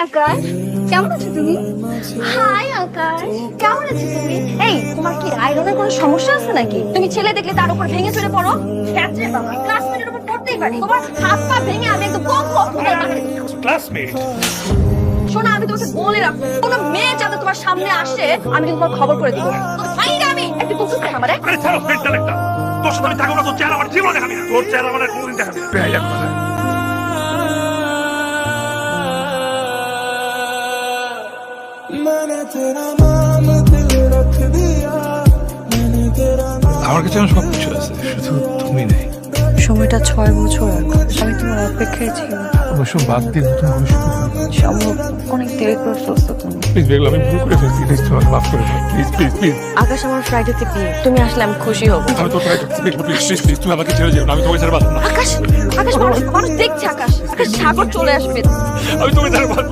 আকাশ, কেমন আছো তুমি? হাই আকাশ, কেমন আছো তুমি? এই, তোমার কি আয়রনের কোনো সমস্যা আছে নাকি? তুমি ছেলে দেখলে তার উপর ভেঙে চলে পড়ো। হ্যাঁরে বাবা, ক্লাসমেটের উপর পড়তেই পারি। তোমার হাত পা ভেঙে আমি একদম ক্লাসমেট। শোনো, আমি তোমাকে বলে রাখবো, কোনো মেয়ে যাতে তোমার সামনে আসে আমি কিন্তু তোমার খবর করে দিব। আইরে আমি একটু কুকুর দেখ আমারে। আরে ছাড়ো মেন্টাল একটা। তোর সাথে আমি থাকবো না, তোর চেহারা আমার জীবনে দেখাবি না। তোর চেহারা আমার কোনদিন দেখাবি না। বেয়াই কথা। আমার কাছে আমার সবকিছু আছে, শুধু তুমি নেই। সময়টা 6 বছর আগে আমি তোমার অপেক্ষায় ছিলাম। ওসব বাদ দিয়ে নতুন করে শুরু করো। সম্ভব অনেক দেরি করে ফেলছো তুমি। প্লিজ বেগল, আমি ভুল করে ফেলছি। প্লিজ তোমাকে মাফ করে দাও। Please please please. আকাশ, আমার ফ্রাইডেতে বিয়ে, তুমি আসলে আমি খুশি হব। আমি তোর প্রায় প্লিজ প্লিজ প্লিজ তুমি আমাকে ছেড়ে যেও না। আমি তোমাকে ছেড়ে বাঁচব না। আকাশ, আকাশ, মানুষ দেখছে। আকাশ, আকাশ, সাগর চলে আসবে। আমি তোকে ছেড়ে বাঁচব